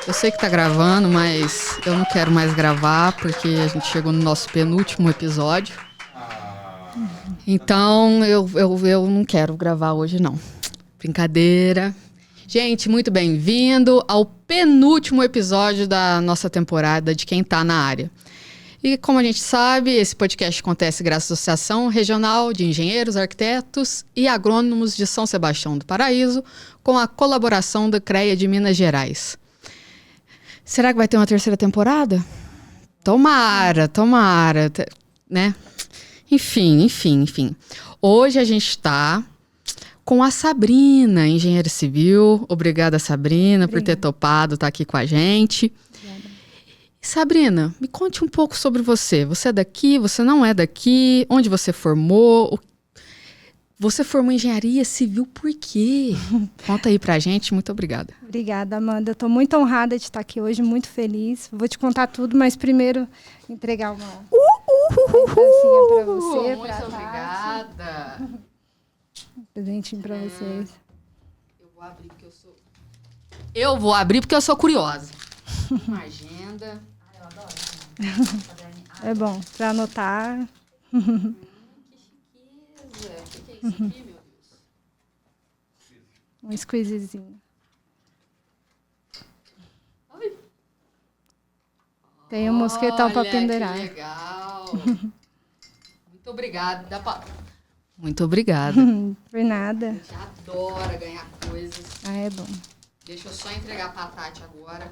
Eu sei que tá gravando, mas eu não quero mais gravar porque a gente chegou no nosso penúltimo episódio. Então eu não quero gravar hoje, não. Brincadeira. Gente, muito bem-vindo ao penúltimo episódio da nossa temporada de Quem Tá na Área. E como a gente sabe, esse podcast acontece graças à Associação Regional de Engenheiros, Arquitetos e Agrônomos de São Sebastião do Paraíso, com a colaboração da CREA de Minas Gerais. Será que vai ter uma terceira temporada? Tomara, né? Enfim. Hoje a gente está com a Sabrina, engenheira civil. Obrigada, Sabrina, por ter topado estar aqui com a gente. Sabrina, me conte um pouco sobre você. Você é daqui, você não é daqui? Onde você formou? Você formou em engenharia civil por quê? Conta aí pra gente, muito obrigada. Obrigada, Amanda. Eu tô muito honrada de estar aqui hoje, muito feliz. Vou te contar tudo, mas primeiro entregar uma lembrancinha pra você. Muito obrigada. Um presentinho pra vocês. Eu vou abrir porque eu sou curiosa. Uma agenda. Eu adoro. É bom, pra anotar. Que chiqueza. O que é isso aqui, meu Deus? Um squeezezinho. Ai. Tem um mosquetão pra pendurar. Que legal. Muito obrigada. Muito obrigada. Por nada. A gente adora ganhar coisas. Ah, é bom. Deixa eu só entregar pra Tati agora.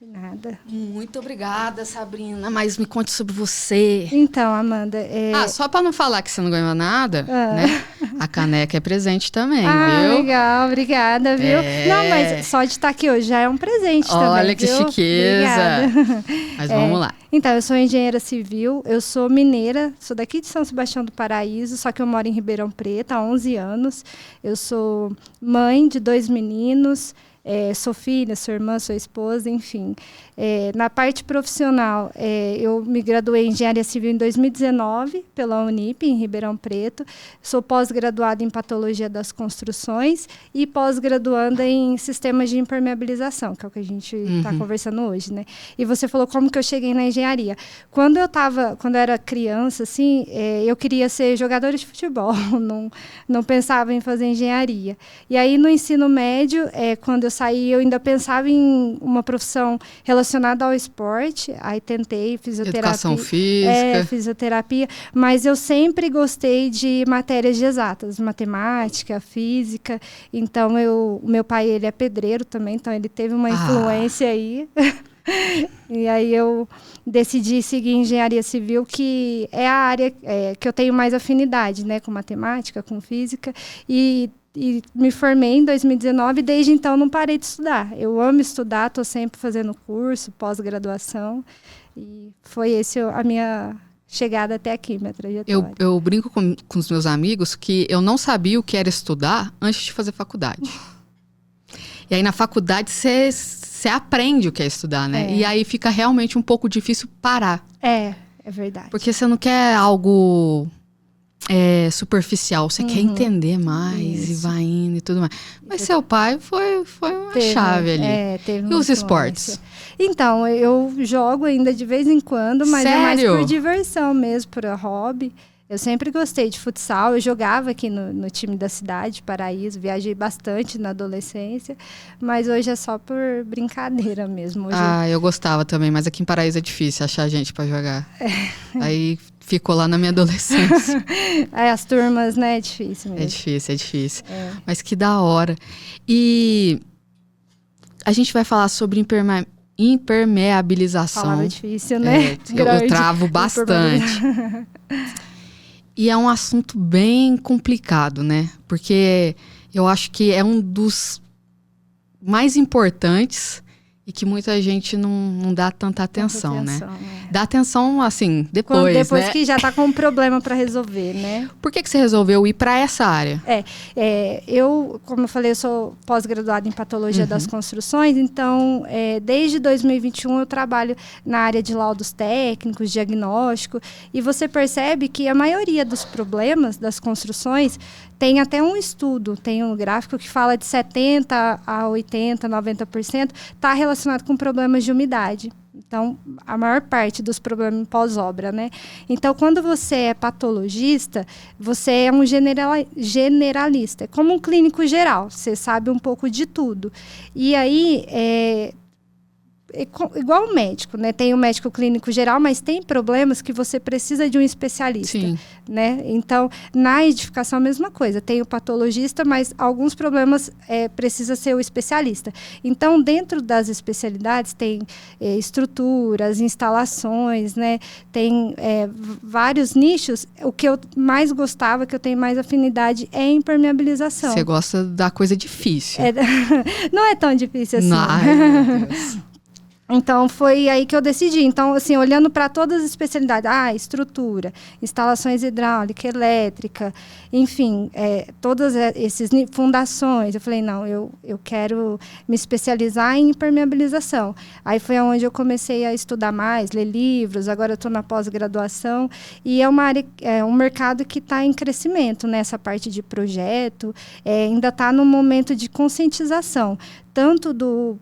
Nada. Muito obrigada, Sabrina. Mas me conte sobre você. Então, Amanda... só pra não falar que você não ganhou nada, né? A caneca é presente também, viu? Legal, obrigada, viu? Não, mas só de estar aqui hoje já é um presente também, Olha que viu? chiqueza. Obrigada. Mas vamos lá. Então, eu sou engenheira civil, eu sou mineira, sou daqui de São Sebastião do Paraíso, só que eu moro em Ribeirão Preto há 11 anos. Eu sou mãe de 2 meninos, sou filha, sou irmã, sou esposa, enfim. Na parte profissional, eu me graduei em Engenharia Civil em 2019 pela Unip, em Ribeirão Preto. Sou pós-graduada em Patologia das Construções e pós-graduanda em Sistemas de Impermeabilização, que é o que a gente está conversando hoje, né? E você falou como que eu cheguei na engenharia. Quando eu era criança, assim, eu queria ser jogadora de futebol, não pensava em fazer engenharia. E aí, no ensino médio, quando eu saí, eu ainda pensava em uma profissão relacionada ao esporte, aí tentei fisioterapia. Educação física. Fisioterapia, mas eu sempre gostei de matérias de exatas, matemática, física, então meu pai, ele é pedreiro também, então ele teve uma influência aí, e aí eu decidi seguir engenharia civil, que é a área que eu tenho mais afinidade, né, com matemática, com física, e me formei em 2019 e desde então não parei de estudar. Eu amo estudar, estou sempre fazendo curso, pós-graduação. E foi a minha chegada até aqui, minha trajetória. Eu brinco com os meus amigos que eu não sabia o que era estudar antes de fazer faculdade. E aí na faculdade você aprende o que é estudar, né? E aí fica realmente um pouco difícil parar. É verdade. Porque você não quer algo... superficial, você quer entender mais. Isso. E vai indo e tudo mais. Mas seu pai foi uma chave ali. Teve e os esportes? Então, eu jogo ainda de vez em quando, mas Sério? É mais por diversão mesmo, por hobby. Eu sempre gostei de futsal, eu jogava aqui no time da cidade, Paraíso, viajei bastante na adolescência, mas hoje é só por brincadeira mesmo. Hoje... eu gostava também, mas aqui em Paraíso é difícil achar gente pra jogar. Aí ficou lá na minha adolescência. As turmas, né? É difícil mesmo. É difícil. Mas que da hora. E a gente vai falar sobre impermeabilização. Palavra difícil, né? Eu travo bastante. E é um assunto bem complicado, né? Porque eu acho que é um dos mais importantes E que muita gente não dá tanta atenção, né? É. Dá atenção, assim, depois, depois né? que já está com um problema para resolver, né? Por que você resolveu ir para essa área? Eu, como eu falei, eu sou pós-graduada em Patologia das Construções, então, desde 2021 eu trabalho na área de laudos técnicos, diagnóstico, e você percebe que a maioria dos problemas das construções tem até um estudo, tem um gráfico que fala de 70% a 80%, 90% está relacionado com problemas de umidade. Então, a maior parte dos problemas pós-obra, né? Então, quando você é patologista, você é um generalista, é como um clínico geral, você sabe um pouco de tudo. E aí, igual o médico, né? Tem o médico clínico geral, mas tem problemas que você precisa de um especialista. Sim. Né? Então, na edificação a mesma coisa. Tem o patologista, mas alguns problemas precisa ser o especialista. Então, dentro das especialidades, tem estruturas, instalações, né? Tem vários nichos. O que eu mais gostava, que eu tenho mais afinidade, é a impermeabilização. Você gosta da coisa difícil. Não é tão difícil assim. Ai, meu Deus. Então, foi aí que eu decidi. Então, assim, olhando para todas as especialidades, estrutura, instalações hidráulica, elétrica, enfim, todas essas fundações, eu falei, não, eu quero me especializar em impermeabilização. Aí foi onde eu comecei a estudar mais, ler livros, agora eu estou na pós-graduação, e é uma área, um mercado que está em crescimento nessa parte de projeto, ainda está no momento de conscientização, tanto do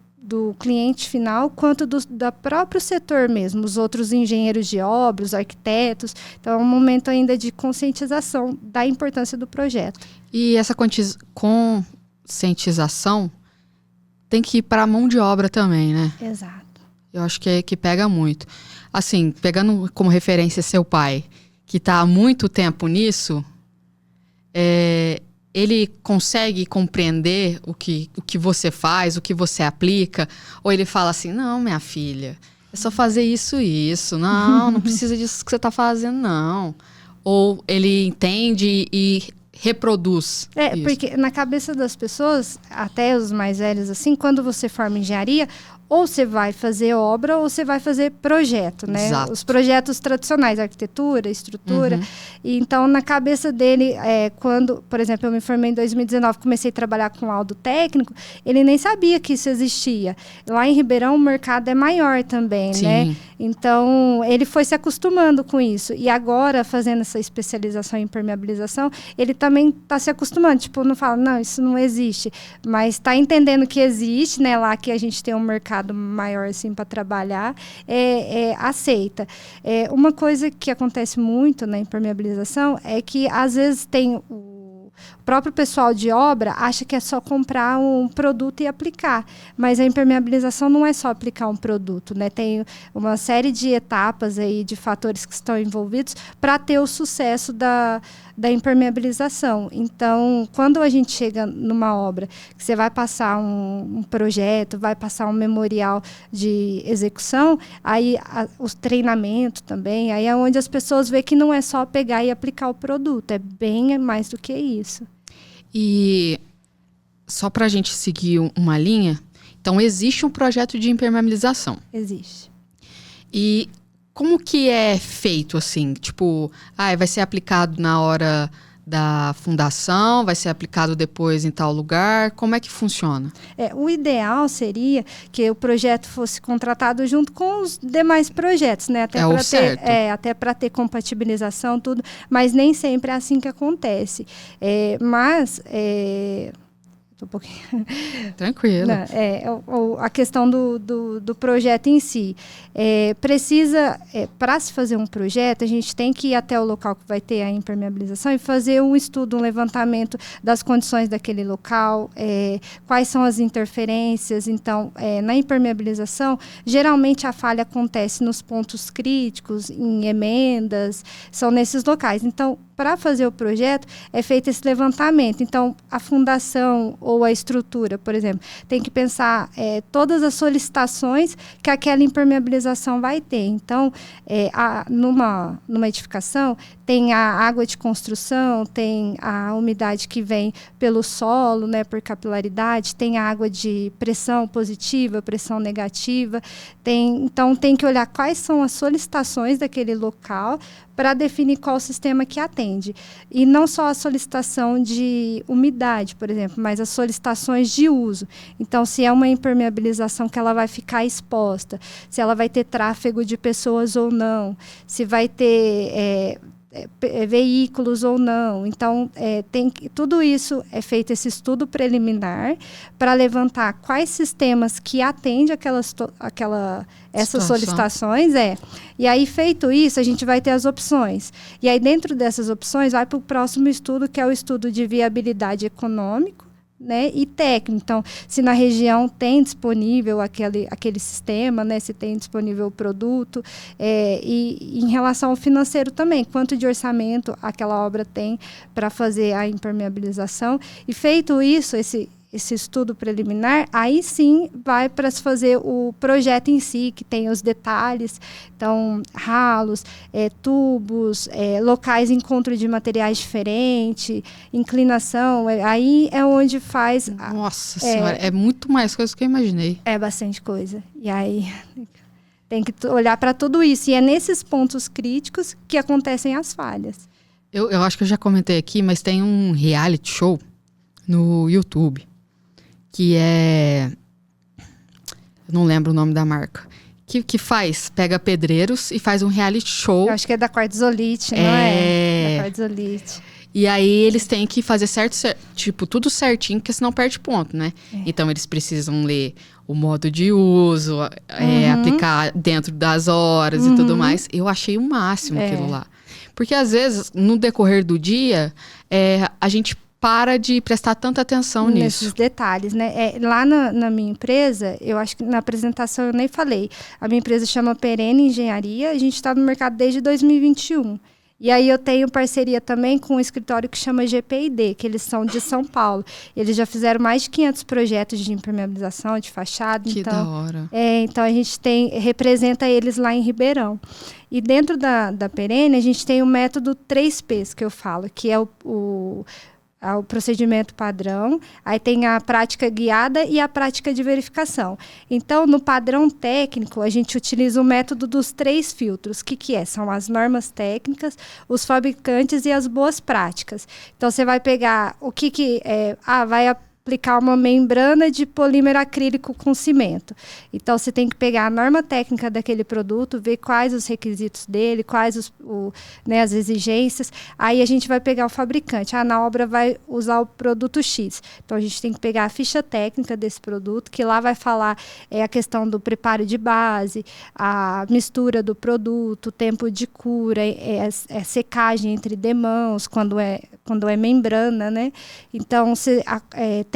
cliente final, quanto do próprio setor mesmo, os outros engenheiros de obras, arquitetos. Então, é um momento ainda de conscientização da importância do projeto. E essa conscientização tem que ir para a mão de obra também, né? Exato. Eu acho que pega muito. Assim, pegando como referência seu pai, que está há muito tempo nisso, ele consegue compreender o que você faz, o que você aplica? Ou ele fala assim, não, minha filha, é só fazer isso, não precisa disso que você está fazendo, não. Ou ele entende e reproduz isso. Porque na cabeça das pessoas, até os mais velhos, assim, quando você forma engenharia, ou você vai fazer obra ou você vai fazer projeto, né? Exato. Os projetos tradicionais, arquitetura, estrutura. E, então, na cabeça dele, quando, por exemplo, eu me formei em 2019, comecei a trabalhar com laudo técnico, ele nem sabia que isso existia. Lá em Ribeirão, o mercado é maior também, Sim. né? Então, ele foi se acostumando com isso. E agora, fazendo essa especialização em impermeabilização, ele também está se acostumando. Tipo, não fala, não, isso não existe. Mas está entendendo que existe, né? Lá que a gente tem um mercado maior assim para trabalhar, aceita. Uma coisa que acontece muito na impermeabilização é que às vezes tem o próprio pessoal de obra acha que é só comprar um produto e aplicar, mas a impermeabilização não é só aplicar um produto, né? Tem uma série de etapas aí, de fatores que estão envolvidos para ter o sucesso da impermeabilização. Então, quando a gente chega numa obra, que você vai passar um projeto, vai passar um memorial de execução, aí os treinamentos também, aí é onde as pessoas veem que não é só pegar e aplicar o produto, é bem mais do que isso. E só para a gente seguir uma linha, então existe um projeto de impermeabilização. Existe. E como que é feito assim? Tipo, vai ser aplicado na hora da fundação, vai ser aplicado depois em tal lugar? Como é que funciona? O ideal seria que o projeto fosse contratado junto com os demais projetos, né? Até para ter compatibilização, tudo, mas nem sempre é assim que acontece. Tô um pouquinho... Tranquilo. A questão do projeto em si. Precisa, para se fazer um projeto, a gente tem que ir até o local que vai ter a impermeabilização e fazer um estudo, um levantamento das condições daquele local, quais são as interferências. Então, na impermeabilização, geralmente a falha acontece nos pontos críticos, em emendas, são nesses locais. Então, para fazer o projeto, é feito esse levantamento. Então, a fundação ou a estrutura, por exemplo, tem que pensar todas as solicitações que aquela impermeabilização vai ter. Então, numa edificação, tem a água de construção, tem a umidade que vem pelo solo, né, por capilaridade, tem a água de pressão positiva, pressão negativa. Então, tem que olhar quais são as solicitações daquele local para definir qual sistema que atende. E não só a solicitação de umidade, por exemplo, mas as solicitações de uso. Então, se é uma impermeabilização que ela vai ficar exposta, se ela vai ter tráfego de pessoas ou não, se vai ter veículos ou não. Então, tudo isso é feito esse estudo preliminar para levantar quais sistemas que atendem essas solicitações. E aí, feito isso, a gente vai ter as opções. E aí, dentro dessas opções, vai para o próximo estudo, que é o estudo de viabilidade econômico, né, e técnico. Então, se na região tem disponível aquele sistema, né, se tem disponível o produto, e em relação ao financeiro também, quanto de orçamento aquela obra tem para fazer a impermeabilização. E feito isso, esse estudo preliminar, aí sim vai para se fazer o projeto em si, que tem os detalhes, então ralos, tubos, locais de encontro de materiais diferentes, inclinação, aí é onde faz... Nossa senhora, é muito mais coisa que eu imaginei. É bastante coisa. E aí tem que olhar para tudo isso. E é nesses pontos críticos que acontecem as falhas. Eu acho que eu já comentei aqui, mas tem um reality show no YouTube, que eu não lembro o nome da marca, que pega pedreiros e faz um reality show. Eu acho que é da Quartzolite, não é? Da Quartzolite. E aí eles têm que fazer tudo certinho, porque senão perde ponto, né? Então eles precisam ler o modo de uso, aplicar dentro das horas e tudo mais. Eu achei o máximo aquilo lá. Porque às vezes, no decorrer do dia, a gente para de prestar tanta atenção nesses detalhes, né? Lá na minha empresa, eu acho que na apresentação eu nem falei, a minha empresa chama Perene Engenharia, a gente está no mercado desde 2021. E aí eu tenho parceria também com um escritório que chama GPID, que eles são de São Paulo. Eles já fizeram mais de 500 projetos de impermeabilização, de fachada. Que da hora. Então a gente representa eles lá em Ribeirão. E dentro da Perene, a gente tem o método 3Ps, que eu falo, que é o procedimento padrão, aí tem a prática guiada e a prática de verificação. Então, no padrão técnico, a gente utiliza o método dos 3 filtros. O que é? São as normas técnicas, os fabricantes e as boas práticas. Então, você vai pegar o vai aplicar uma membrana de polímero acrílico com cimento. Então, você tem que pegar a norma técnica daquele produto, ver quais os requisitos dele, quais as exigências. Aí, a gente vai pegar o fabricante. Na obra vai usar o produto X. Então, a gente tem que pegar a ficha técnica desse produto, que lá vai falar a questão do preparo de base, a mistura do produto, o tempo de cura, secagem entre demãos, quando é membrana, né? Então,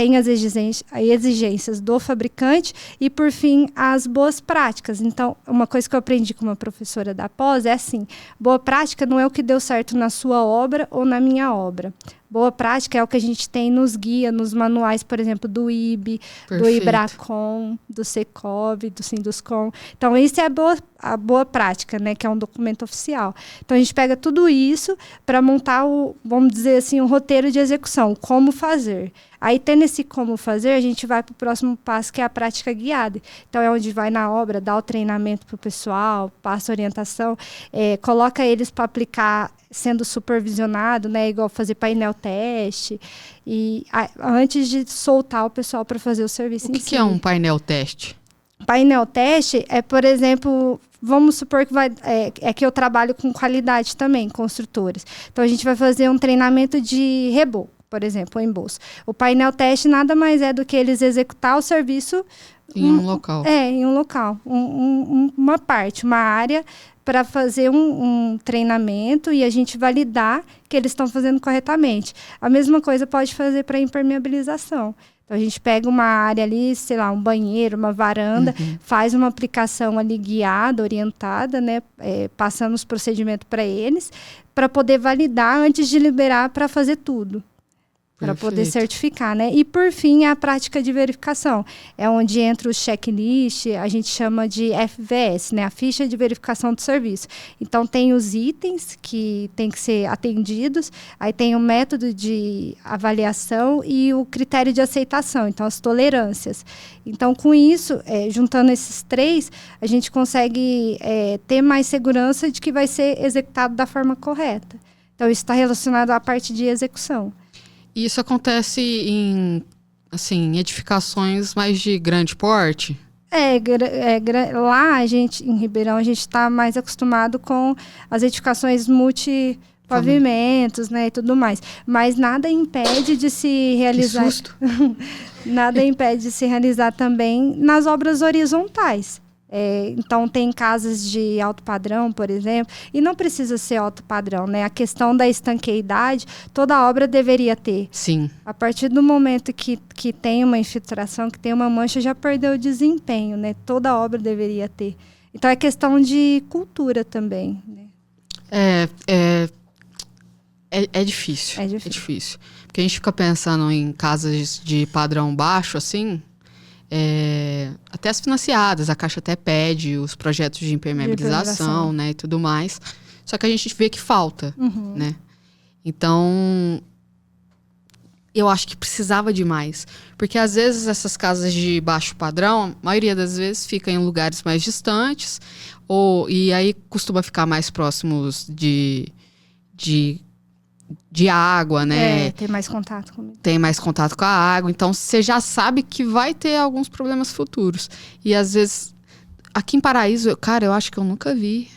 tem as exigências do fabricante e, por fim, as boas práticas. Então, uma coisa que eu aprendi com uma professora da pós é assim, boa prática não é o que deu certo na sua obra ou na minha obra. Boa prática é o que a gente tem nos guias, nos manuais, por exemplo, do IB, do IBRACON, do SECOV, do SINDUSCOM. Então, isso é a boa prática, né, que é um documento oficial. Então, a gente pega tudo isso para montar vamos dizer assim, um roteiro de execução, como fazer. Aí, tendo esse como fazer, a gente vai para o próximo passo, que é a prática guiada. Então, é onde vai na obra, dá o treinamento para o pessoal, passa orientação, coloca eles para aplicar sendo supervisionado, né, igual fazer painel teste, e antes de soltar o pessoal para fazer o serviço em si. O que é um painel teste? Painel teste é, por exemplo, vamos supor que que eu trabalho com qualidade também, construtores. Então, a gente vai fazer um treinamento de reboco, por exemplo, o embolso. O painel teste nada mais é do que eles executar o serviço em um local. Em um local. Uma parte, uma área, para fazer um treinamento e a gente validar que eles estão fazendo corretamente. A mesma coisa pode fazer para impermeabilização. Então, a gente pega uma área ali, sei lá, um banheiro, uma varanda, faz uma aplicação ali guiada, orientada, né, passando os procedimentos para eles, para poder validar antes de liberar para fazer tudo. Para poder certificar, né? E, por fim, a prática de verificação. É onde entra o checklist, a gente chama de FVS, né? A ficha de verificação do serviço. Então, tem os itens que tem que ser atendidos, aí tem o método de avaliação e o critério de aceitação, então, as tolerâncias. Então, com isso, juntando esses 3, a gente consegue ter mais segurança de que vai ser executado da forma correta. Então, isso está relacionado à parte de execução. E isso acontece em, assim, edificações mais de grande porte? Lá, em Ribeirão, a gente está mais acostumado com as edificações multipavimentos, né, e tudo mais. Mas nada impede de se realizar... Que susto! Nada impede de se realizar também nas obras horizontais. Então, tem casas de alto padrão, por exemplo, e não precisa ser alto padrão, né? A questão da estanqueidade, toda obra deveria ter. Sim. A partir do momento que tem uma infiltração, que tem uma mancha, já perdeu o desempenho, né? Toda obra deveria ter. Então, é questão de cultura também, né? É difícil. É difícil. Porque a gente fica pensando em casas de padrão baixo, assim... até as financiadas, a Caixa até pede os projetos de impermeabilização, né, e tudo mais. Só que a gente vê que falta, né? Então, eu acho que precisava de mais. Porque, às vezes, essas casas de baixo padrão, a maioria das vezes, fica em lugares mais distantes. E aí, costuma ficar mais próximos de água, né? Tem mais contato comigo. Tem mais contato com a água. Então, você já sabe que vai ter alguns problemas futuros. E, às vezes, aqui em Paraíso, cara, eu acho que eu nunca vi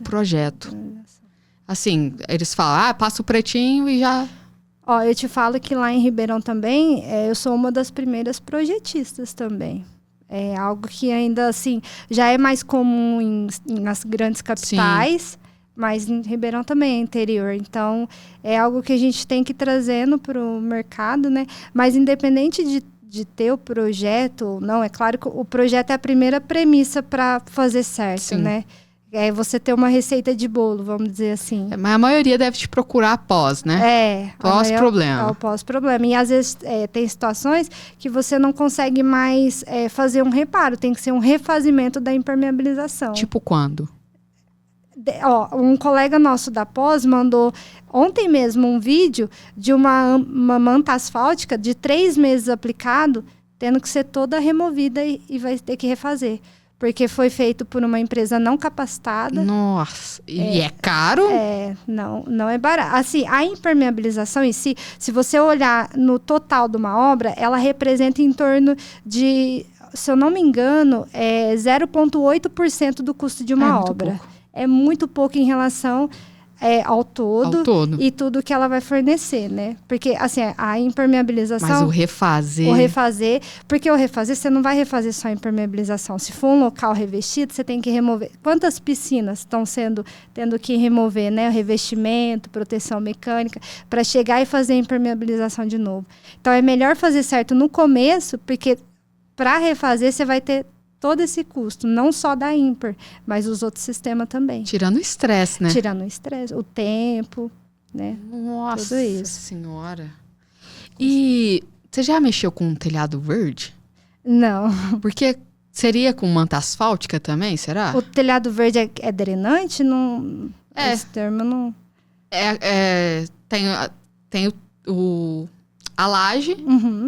projeto. Assim, eles falam, passa o pretinho e já... Eu te falo que lá em Ribeirão também, eu sou uma das primeiras projetistas também. É algo que ainda, assim, já é mais comum nas grandes capitais... Sim. Mas em Ribeirão também é interior. Então, é algo que a gente tem que ir trazendo para o mercado, né? Mas independente de ter o projeto ou não, é claro que o projeto é a primeira premissa para fazer certo, sim, né? É você ter uma receita de bolo, vamos dizer assim. Mas a maioria deve te procurar após, né? Pós-problema. É o pós-problema. E às vezes tem situações que você não consegue mais fazer um reparo. Tem que ser um refazimento da impermeabilização. Tipo quando? Um colega nosso da pós mandou ontem mesmo um vídeo de uma manta asfáltica de 3 meses aplicado, tendo que ser toda removida e vai ter que refazer. Porque foi feito por uma empresa não capacitada. Nossa, e é caro? Não é barato. Assim, a impermeabilização em si, se você olhar no total de uma obra, ela representa em torno de, se eu não me engano, 0,8% do custo de uma obra. Pouco. É muito pouco em relação ao todo e tudo que ela vai fornecer, né? Porque, assim, a impermeabilização... Mas o refazer... Porque o refazer, você não vai refazer só a impermeabilização. Se for um local revestido, você tem que remover... Quantas piscinas estão tendo que remover, né? O revestimento, proteção mecânica, para chegar e fazer a impermeabilização de novo. Então, é melhor fazer certo no começo, porque para refazer, você vai ter todo esse custo, não só da Imper, mas os outros sistemas também. Tirando o estresse, né? Tirando o estresse, o tempo, né? Nossa tudo isso. Senhora. E você já mexeu com um telhado verde? Não. Porque seria com manta asfáltica também, será? O telhado verde é drenante? Não, esse termo não... Tem a laje,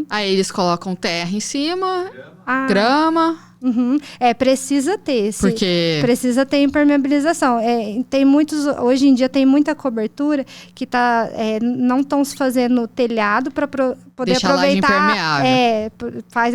aí eles colocam terra em cima, grama... Precisa ter. Porque... Precisa ter impermeabilização. Hoje em dia tem muita cobertura que não estão se fazendo telhado para poder deixar aproveitar. A laje impermeável. Faz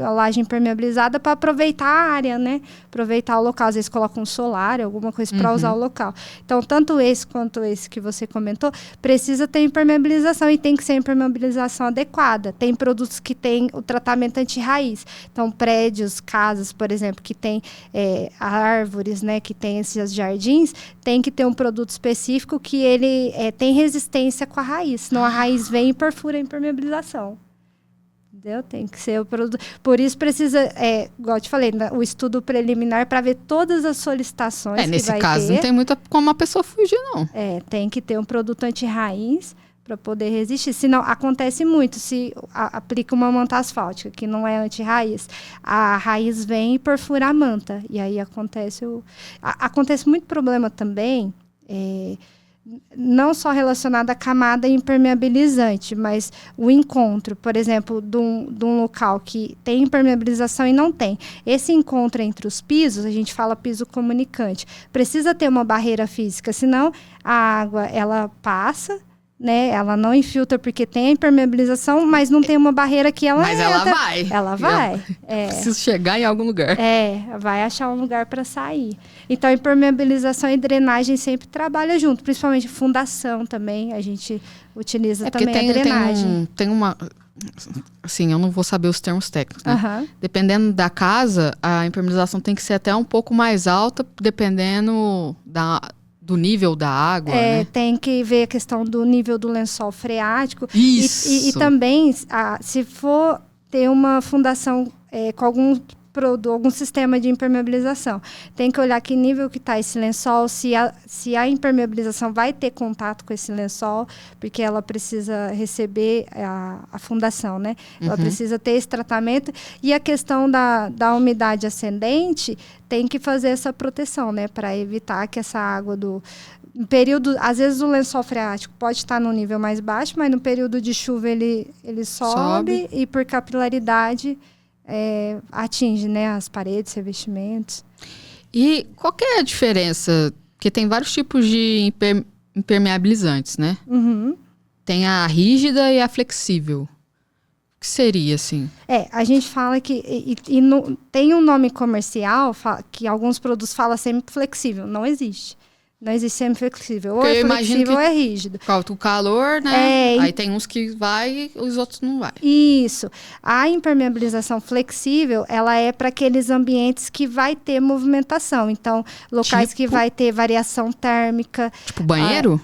a laje impermeabilizada para aproveitar a área, né? Aproveitar o local. Às vezes coloca um solar, alguma coisa para usar o local. Então, tanto esse quanto esse que você comentou, precisa ter impermeabilização e tem que ser impermeabilização adequada. Tem produtos que têm o tratamento anti-raiz. Então, prédios, casas, por exemplo, que tem árvores, né, que tem esses jardins, tem que ter um produto específico que ele tem resistência com a raiz, senão a raiz vem e perfura a impermeabilização. Entendeu? Tem que ser o produto. Por isso precisa, igual eu te falei, o estudo preliminar para ver todas as solicitações que Nesse vai caso, ter. não tem muito como a pessoa fugir, não. Tem que ter um produto anti-raiz para poder resistir. Senão, acontece muito, se aplica uma manta asfáltica, que não é anti-raiz, a raiz vem e perfura a manta. E aí acontece muito problema também, não só relacionado à camada impermeabilizante, mas o encontro, por exemplo, de um local que tem impermeabilização e não tem. Esse encontro entre os pisos, a gente fala piso comunicante, precisa ter uma barreira física, senão a água ela passa, né? Ela não infiltra porque tem a impermeabilização, mas não tem uma barreira que ela entra. Ela vai. Ela vai. Precisa chegar em algum lugar. Vai achar um lugar para sair. Então, impermeabilização e drenagem sempre trabalham junto, principalmente fundação também. A gente utiliza também a drenagem. Tem uma... Assim, eu não vou saber os termos técnicos, né? Uhum. Dependendo da casa, a impermeabilização tem que ser até um pouco mais alta, dependendo do nível da água, né? Tem que ver a questão do nível do lençol freático. Isso! E também, se for ter uma fundação com algum sistema de impermeabilização, tem que olhar que nível que está esse lençol, se a impermeabilização vai ter contato com esse lençol, porque ela precisa receber a fundação, né? Ela precisa ter esse tratamento. E a questão da umidade ascendente, tem que fazer essa proteção, né? Para evitar que essa água período, às vezes o lençol freático pode estar no nível mais baixo, mas no período de chuva ele sobe e por capilaridade atinge, né, as paredes, revestimentos. E qual que é a diferença? Porque tem vários tipos de impermeabilizantes, né? Uhum. Tem a rígida e a flexível. O que seria, assim? A gente fala que... tem um nome comercial que alguns produtos falam semi-flexível. Não existe. Não existe semi-flexível. Ou é flexível ou é rígido. Falta o calor, né? Aí tem uns que vai e os outros não vai. Isso. A impermeabilização flexível, ela é para aqueles ambientes que vai ter movimentação. Então, locais que vai ter variação térmica. Tipo banheiro?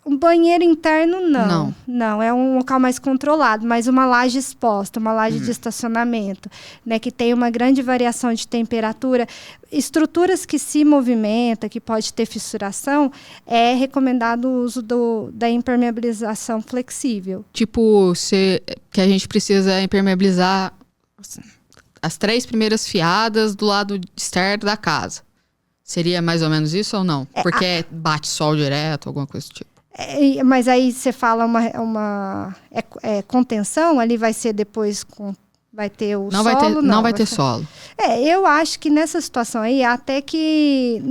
Um banheiro interno, não. Não, é um local mais controlado, mas uma laje exposta, uma laje de estacionamento, né, que tem uma grande variação de temperatura. Estruturas que se movimentam, que pode ter fissuração, é recomendado o uso da impermeabilização flexível. Tipo, que a gente precisa impermeabilizar as 3 primeiras fiadas do lado externo da casa. Seria mais ou menos isso ou não? Porque bate sol direto, alguma coisa do tipo. Mas aí você fala contenção, ali vai ser depois vai ter o solo? Não vai ter solo. Eu acho que nessa situação aí, até que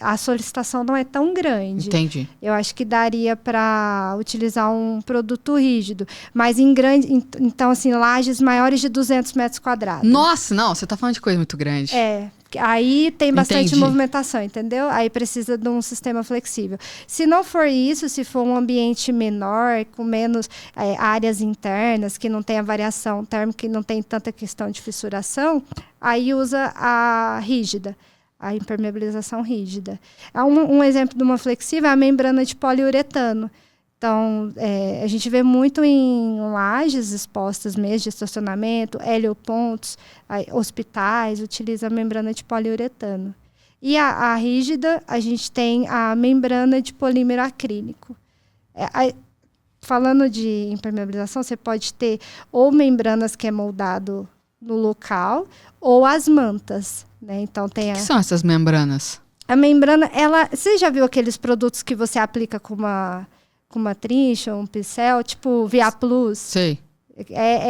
a solicitação não é tão grande. Entendi. Eu acho que daria para utilizar um produto rígido, mas então assim, lajes maiores de 200 metros quadrados. Nossa, não, você tá falando de coisa muito grande. Aí tem bastante Entendi. movimentação, entendeu? Aí precisa de um sistema flexível. Se não for isso, se for um ambiente menor, com menos áreas internas, que não tem a variação térmica, que não tem tanta questão de fissuração, aí usa a rígida, a impermeabilização rígida. Um exemplo de uma flexível é a membrana de poliuretano. Então, a gente vê muito em lajes expostas mesmo, de estacionamento, heliopontos, hospitais, utiliza a membrana de poliuretano. E a rígida, a gente tem a membrana de polímero acrílico. Falando de impermeabilização, você pode ter ou membranas que é moldado no local, ou as mantas, né? Então, tem O que são essas membranas? A membrana, você já viu aqueles produtos que você aplica com uma trincha, um pincel, tipo Via Plus? Sei.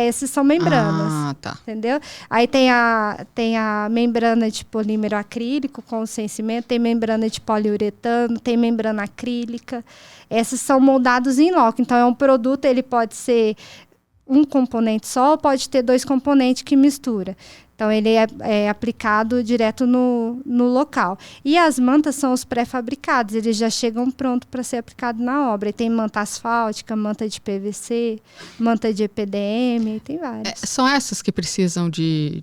Esses são membranas. Ah, tá. Entendeu? Aí tem a membrana de polímero acrílico com sensimento, tem membrana de poliuretano, tem membrana acrílica. Esses são moldados em loco. Então, é um produto, ele pode ser um componente só, ou pode ter 2 componentes que mistura. Então, ele é aplicado direto no local. E as mantas são os pré-fabricados, eles já chegam prontos para ser aplicado na obra. E tem manta asfáltica, manta de PVC, manta de EPDM, tem várias. São essas que precisam de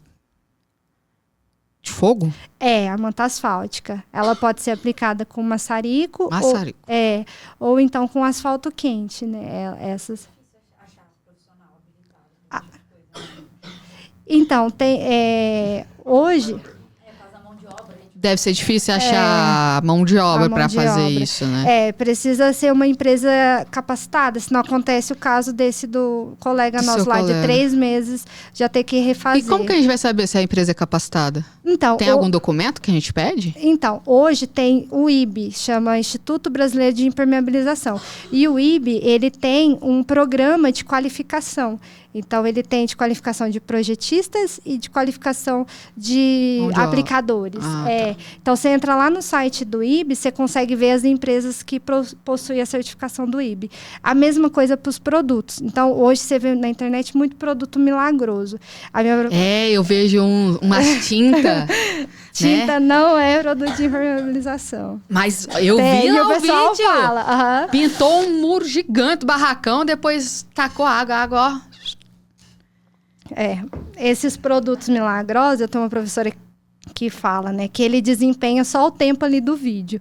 fogo? A manta asfáltica. Ela pode ser aplicada com maçarico. Maçarico. Ou então com asfalto quente, né? Essas... Então, hoje... Deve ser difícil achar mão de obra para fazer isso, né? Precisa ser uma empresa capacitada, senão acontece o caso desse do colega nosso lá, de 3 meses, já ter que refazer. E como que a gente vai saber se a empresa é capacitada? Então, tem algum documento que a gente pede? Então, hoje tem o IB, chama Instituto Brasileiro de Impermeabilização. E o IB, ele tem um programa de qualificação. Então, ele tem de qualificação de projetistas e de qualificação de aplicadores. Tá. Então, você entra lá no site do IB, você consegue ver as empresas que possuem a certificação do IB. A mesma coisa para os produtos. Então, hoje você vê na internet muito produto milagroso. Eu vejo umas tintas. Tinta não é produto de impermeabilização. Mas eu vi lá o vídeo. Fala, pintou um muro gigante, barracão, depois tacou água, ó. Esses produtos milagrosos, eu tenho uma professora que fala, né, que ele desempenha só o tempo ali do vídeo.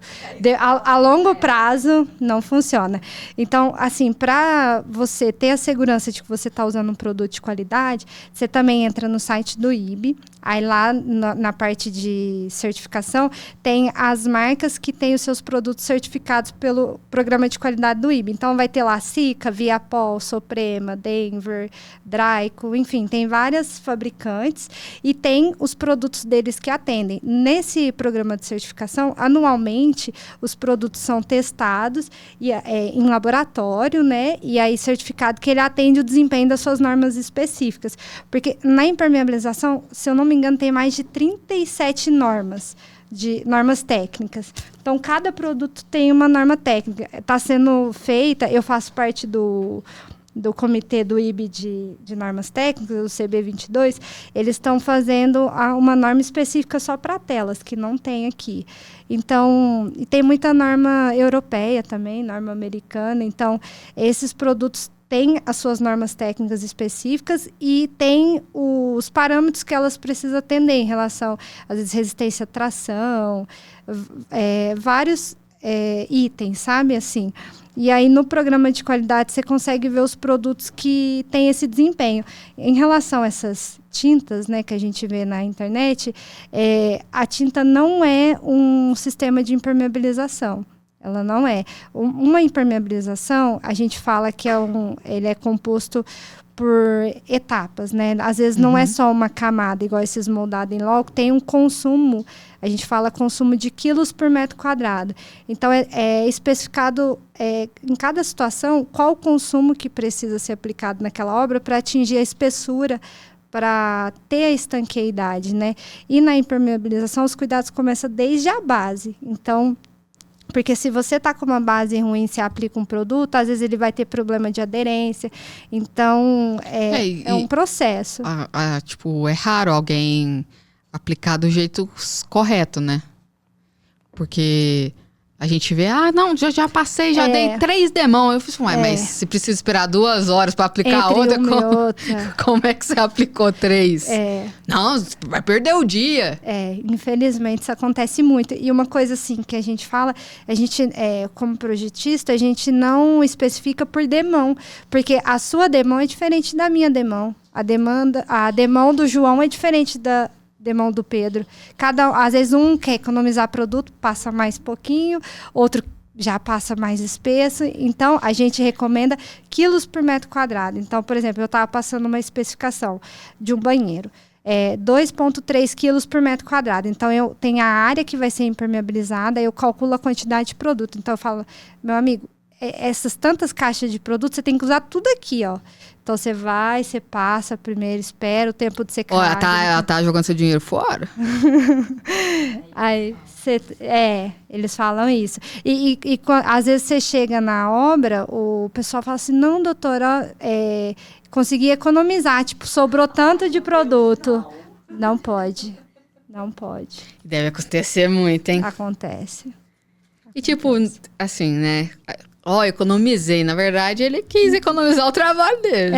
A longo prazo, não funciona. Então, assim, para você ter a segurança de que você está usando um produto de qualidade, você também entra no site do IB. Aí lá na parte de certificação, tem as marcas que têm os seus produtos certificados pelo programa de qualidade do IB. Então, vai ter lá Sika, Viapol, Suprema, Denver, Draico, enfim, tem várias fabricantes e tem os produtos deles que atendem. Nesse programa de certificação, anualmente, os produtos são testados em laboratório, né? E aí certificado que ele atende o desempenho das suas normas específicas. Porque na impermeabilização, se eu não me engano, tem mais de 37 normas técnicas. Então, cada produto tem uma norma técnica. Está sendo feita, eu faço parte do comitê do IB de normas técnicas, o CB22, eles estão fazendo uma norma específica só para telas, que não tem aqui. Então, e tem muita norma europeia também, norma americana. Então, esses produtos têm as suas normas técnicas específicas e tem os parâmetros que elas precisam atender em relação, às vezes, resistência à tração, vários itens, sabe, assim. E aí, no programa de qualidade, você consegue ver os produtos que têm esse desempenho. Em relação a essas tintas, né, que a gente vê na internet, a tinta não é um sistema de impermeabilização. Ela não é. Uma impermeabilização, a gente fala que ele é composto por etapas, né? Às vezes não é só uma camada, igual esses moldados em loco, tem um consumo, a gente fala consumo de quilos por metro quadrado. Então, é especificado em cada situação qual o consumo que precisa ser aplicado naquela obra para atingir a espessura, para ter a estanqueidade, né? E na impermeabilização, os cuidados começam desde a base. Então, porque se você está com uma base ruim, você aplica um produto, às vezes ele vai ter problema de aderência. Então, é um processo. Tipo, é raro alguém aplicar do jeito correto, né? Porque a gente vê, não, já passei, já dei 3 demão. Eu fiz, mas se precisa esperar 2 horas para aplicar a outra, como é que você aplicou 3? Não, vai perder o dia. Infelizmente isso acontece muito. E uma coisa assim que a gente fala, a gente, como projetista, a gente não especifica por demão, porque a sua demão é diferente da minha demão. A demão do João é diferente da demão do Pedro. Às vezes um quer economizar produto, passa mais pouquinho, outro já passa mais espesso. Então, a gente recomenda quilos por metro quadrado. Então, por exemplo, eu estava passando uma especificação de um banheiro. 2,3 quilos por metro quadrado. Então, eu tenho a área que vai ser impermeabilizada, eu calculo a quantidade de produto. Então, eu falo, meu amigo, essas tantas caixas de produto, você tem que usar tudo aqui, ó. Então, você passa primeiro, espera o tempo de secagem. Ela tá jogando seu dinheiro fora? Aí, eles falam isso. E às vezes você chega na obra, o pessoal fala assim, não, doutora, consegui economizar, tipo, sobrou tanto de produto. Não pode. Deve acontecer muito, hein? Acontece. E tipo, assim, né? Economizei. Na verdade, ele quis economizar o trabalho dele.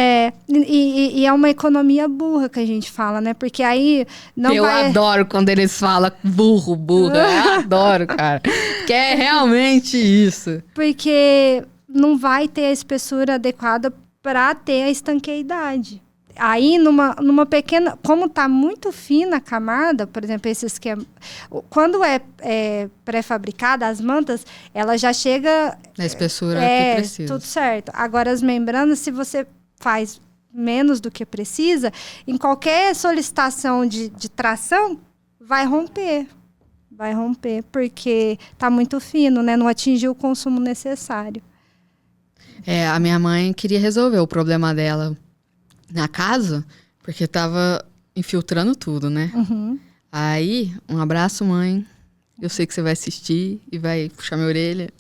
E é uma economia burra que a gente fala, né? Porque aí Eu adoro quando eles falam burra. Eu adoro, cara. Que é realmente isso. Porque não vai ter a espessura adequada para ter a estanqueidade. Aí, numa pequena... Como está muito fina a camada, por exemplo, esse esquema... Quando é pré-fabricada, as mantas, ela já chega... Na espessura que precisa. Tudo certo. Agora, as membranas, se você faz menos do que precisa, em qualquer solicitação de tração, vai romper. Vai romper, porque está muito fino, né? Não atingiu o consumo necessário. A minha mãe queria resolver o problema dela na casa, porque tava infiltrando tudo, né? Uhum. Aí, um abraço, mãe. Eu sei que você vai assistir e vai puxar minha orelha.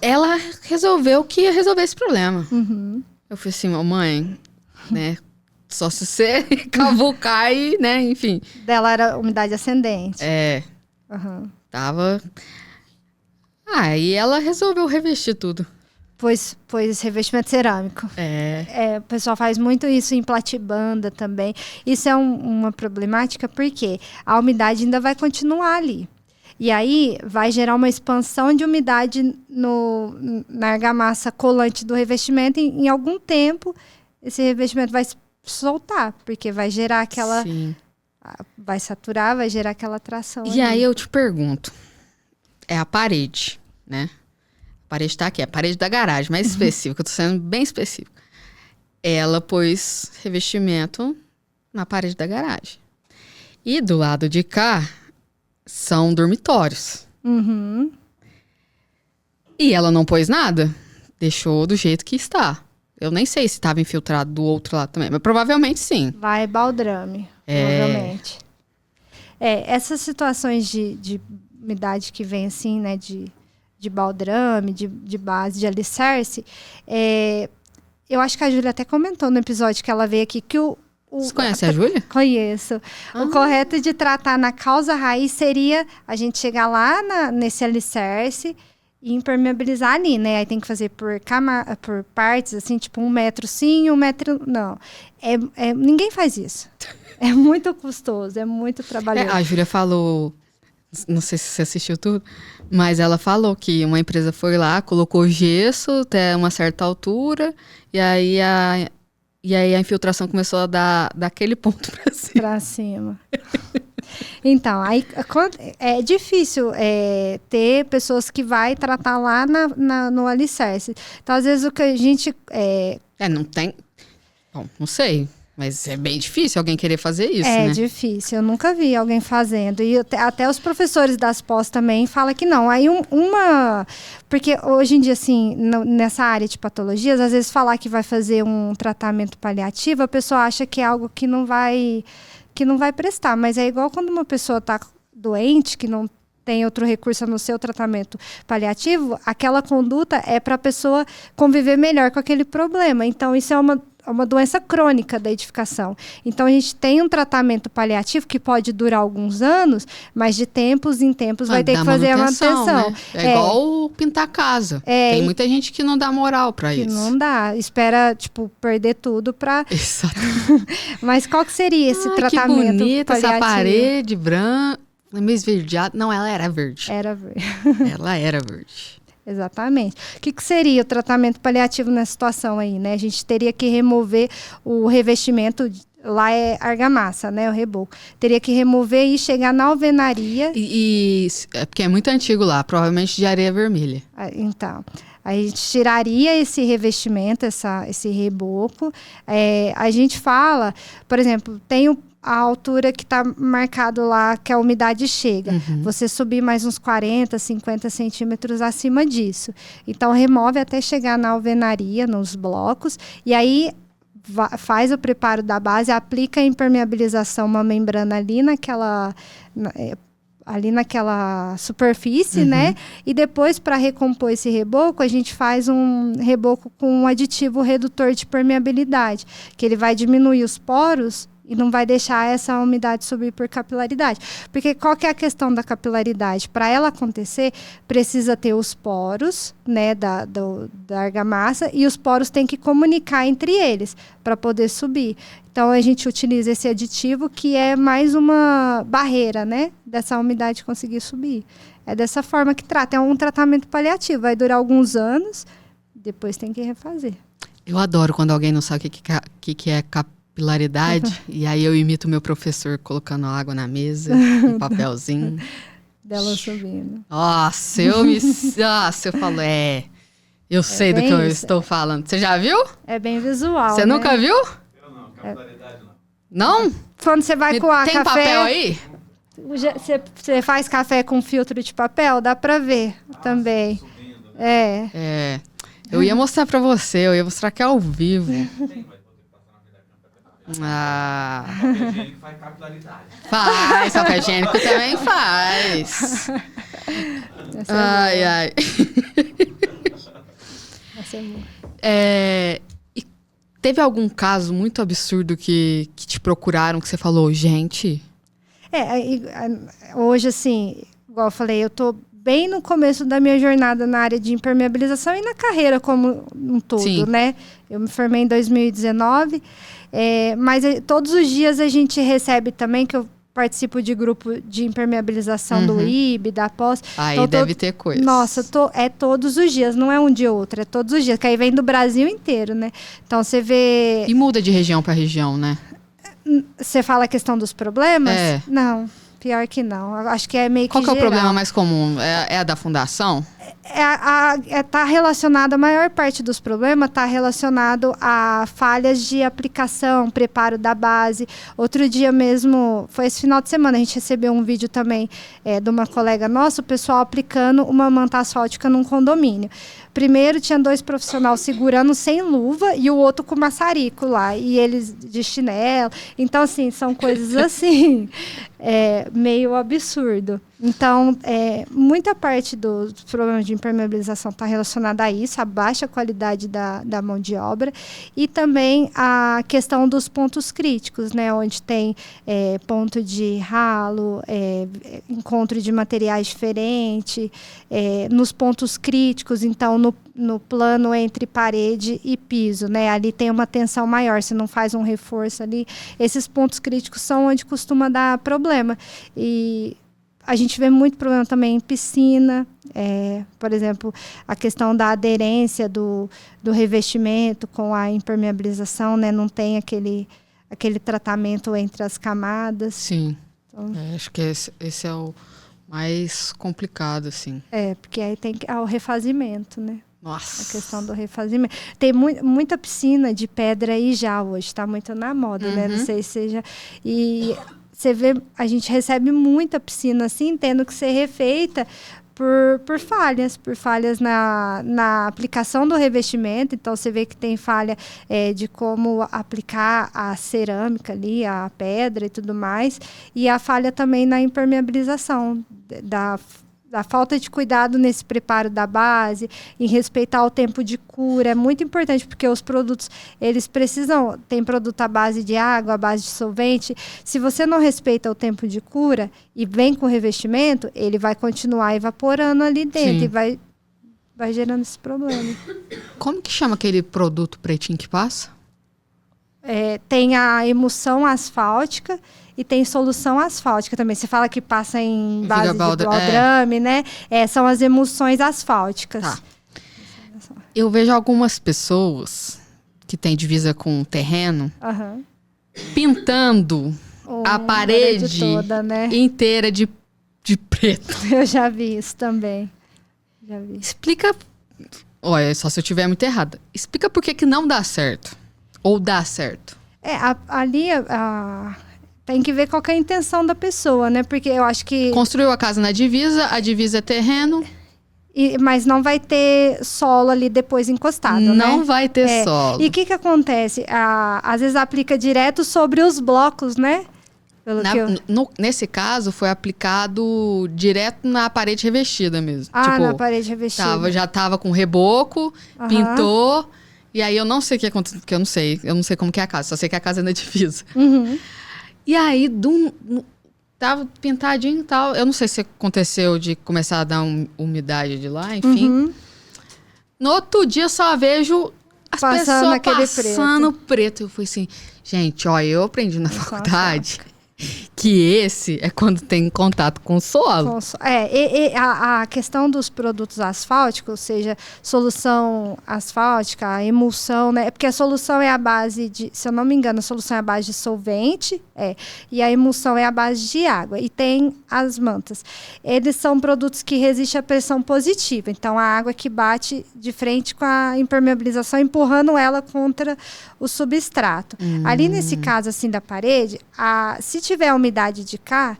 Ela resolveu que ia resolver esse problema. Uhum. Eu falei assim, mãe, né? Só se você cavucar e, né, enfim. Dela era umidade ascendente. Uhum. Tava... Aí ela resolveu revestir tudo. Pois revestimento cerâmico. O pessoal faz muito isso em platibanda também. Isso é uma problemática porque a umidade ainda vai continuar ali. E aí vai gerar uma expansão de umidade na argamassa colante do revestimento. Em algum tempo, esse revestimento vai soltar, porque vai gerar aquela... Sim. Vai saturar, vai gerar aquela tração. E aí eu te pergunto, é a parede, né? A parede tá aqui, é a parede da garagem, mais específica, eu tô sendo bem específica. Ela pôs revestimento na parede da garagem. E do lado de cá, são dormitórios. Uhum. E ela não pôs nada, deixou do jeito que está. Eu nem sei se estava infiltrado do outro lado também, mas provavelmente sim. Vai baldrame, provavelmente. Essas situações de umidade que vem assim, né, de baldrame, de base, de alicerce, eu acho que a Júlia até comentou no episódio que ela veio aqui que Você conhece a Júlia? Conheço. O correto de tratar na causa raiz seria a gente chegar lá nesse alicerce e impermeabilizar ali, né? Aí tem que fazer por partes, assim, tipo 1 metro sim, 1 metro... Não. Ninguém faz isso. É muito custoso, é muito trabalhoso. A Júlia falou... Não sei se você assistiu tudo, mas ela falou que uma empresa foi lá, colocou gesso até uma certa altura, e aí a infiltração começou a dar daquele ponto pra cima. Pra cima. Então, aí é difícil ter pessoas que vai tratar lá no alicerce. Então, às vezes, o que a gente... Não tem... Bom, não sei. Mas é bem difícil alguém querer fazer isso, né? É difícil, eu nunca vi alguém fazendo. E até os professores das pós também falam que não. Aí porque hoje em dia, assim, nessa área de patologias, às vezes falar que vai fazer um tratamento paliativo, a pessoa acha que é algo que não vai prestar. Mas é igual quando uma pessoa está doente, que não tem outro recurso no seu tratamento paliativo, aquela conduta é para a pessoa conviver melhor com aquele problema. Então, isso é uma doença crônica da edificação. Então, a gente tem um tratamento paliativo que pode durar alguns anos, mas de tempos em tempos vai ter que fazer a manutenção. Né? É igual pintar a casa. Tem muita gente que não dá moral para isso. Que não dá. Espera, perder tudo para... Exato. Mas qual que seria esse tratamento que bonita paliativo? Essa parede branca, meio esverdeada. Não, ela era verde. Era verde. Ela era verde. Exatamente. O que seria o tratamento paliativo nessa situação aí, né? A gente teria que remover o revestimento, lá é argamassa, né? O reboco. Teria que remover e chegar na alvenaria. É porque é muito antigo lá, provavelmente de areia vermelha. Então, a gente tiraria esse revestimento, esse reboco. A gente fala, por exemplo, tem a altura que está marcado lá, que a umidade chega. Uhum. Você subir mais uns 40, 50 centímetros acima disso. Então, remove até chegar na alvenaria, nos blocos, e aí faz o preparo da base, aplica a impermeabilização, uma membrana ali naquela superfície, né? E depois, para recompor esse reboco, a gente faz um reboco com um aditivo redutor de permeabilidade, que ele vai diminuir os poros e não vai deixar essa umidade subir por capilaridade. Porque qual que é a questão da capilaridade? Para ela acontecer, precisa ter os poros, né, da argamassa, e os poros têm que comunicar entre eles para poder subir. Então, a gente utiliza esse aditivo que é mais uma barreira, né, dessa umidade conseguir subir. É dessa forma que trata. É um tratamento paliativo. Vai durar alguns anos, depois tem que refazer. Eu adoro quando alguém não sabe o que é capilaridade. E aí eu imito o meu professor colocando água na mesa, um papelzinho. Dela subindo. Nossa, eu falo, eu sei do que eu estou falando. Você já viu? É bem visual, Você nunca viu? Eu não, capilaridade não. Não? Quando você vai coar Tem café... papel aí? Você faz café com filtro de papel? Dá pra ver também. Subindo, né? É. Eu ia mostrar pra você, eu ia mostrar que é ao vivo. Tem, mas vou ter que passar na verdade não papel Ah, higiênico faz capilaridade. faz, papel higiênico também faz. Essa é Ai, ai. Essa é boa. E teve algum caso muito absurdo que te procuraram, que você falou, gente... Hoje, assim, igual eu falei, eu tô bem no começo da minha jornada na área de impermeabilização e na carreira como um todo, Sim. né? Eu me formei em 2019, mas todos os dias a gente recebe também, que eu participo de grupo de impermeabilização do IB, da POS. Aí então, deve ter coisa. Nossa, é todos os dias, não é um dia ou outro, é todos os dias, que aí vem do Brasil inteiro, né? Então você vê... E muda de região pra região, né? Você fala a questão dos problemas? É. Não, pior que não. Eu acho que é meio que Qual que é o geral. problema mais comum? É a da fundação? Tá relacionado, a maior parte dos problemas está relacionado a falhas de aplicação, preparo da base. Outro dia mesmo, foi esse final de semana, a gente recebeu um vídeo também de uma colega nossa, o pessoal aplicando uma manta asfáltica num condomínio. Primeiro tinha 2 profissionais segurando sem luva e o outro com maçarico lá, e eles de chinelo. Então, assim, são coisas assim, meio absurdo. Então, muita parte dos problemas de impermeabilização está relacionada a isso, a baixa qualidade da mão de obra e também a questão dos pontos críticos, né, onde tem ponto de ralo, encontro de materiais diferentes, nos pontos críticos, então no plano entre parede e piso, né, ali tem uma tensão maior, se não faz um reforço ali, esses pontos críticos são onde costuma dar problema. E a gente vê muito problema também em piscina, por exemplo, a questão da aderência do revestimento com a impermeabilização, né? Não tem aquele tratamento entre as camadas. Sim. Então, Acho que esse é o mais complicado, assim. porque aí tem o refazimento, né? Nossa. A questão do refazimento. Tem muita piscina de pedra aí já hoje, está muito na moda, né? Não sei se seja... E você vê, a gente recebe muita piscina assim, tendo que ser refeita por falhas na aplicação do revestimento. Então, você vê que tem falha de como aplicar a cerâmica ali, a pedra e tudo mais. E a falha também na impermeabilização, da falta de cuidado nesse preparo da base, em respeitar o tempo de cura. É muito importante, porque os produtos, eles precisam... Tem produto à base de água, à base de solvente. Se você não respeita o tempo de cura e vem com revestimento, ele vai continuar evaporando ali dentro. Sim. E vai gerando esse problema. Como que chama aquele produto pretinho que passa? Tem a emulsão asfáltica e tem solução asfáltica também. Você fala que passa em base de baldrame, né? São as emulsões asfálticas. Tá. Eu vejo algumas pessoas que têm divisa com o terreno pintando a parede toda, né? inteira de preto. Eu já vi isso também. Explica... Olha, só se eu estiver muito errada. Explica por que não dá certo. Ou dá certo. Ali... Tem que ver qual que é a intenção da pessoa, né? Porque eu acho que... Construiu a casa na divisa, a divisa é terreno. Mas não vai ter solo ali depois encostado, né? Não vai ter solo. E o que acontece? Às vezes aplica direto sobre os blocos, né? Nesse caso, foi aplicado direto na parede revestida mesmo. Na parede revestida. Já tava com reboco, pintou. E aí eu não sei o que aconteceu, porque eu não sei como que é a casa. Só sei que a casa é na divisa. E aí, tava pintadinho e tal. Eu não sei se aconteceu de começar a dar umidade de lá, enfim. No outro dia, só vejo as pessoas passando preto. Eu fui assim, gente, ó, eu aprendi na faculdade Que esse é quando tem contato com o solo. A questão dos produtos asfálticos, ou seja, solução asfáltica, a emulsão, né? Porque a solução é a base de, se eu não me engano, a solução é a base de solvente, e a emulsão é a base de água. E tem as mantas. Eles são produtos que resistem à pressão positiva. Então, a água que bate de frente com a impermeabilização, empurrando ela contra o substrato. Ali, nesse caso, assim, da parede, se tiver umidade de cá,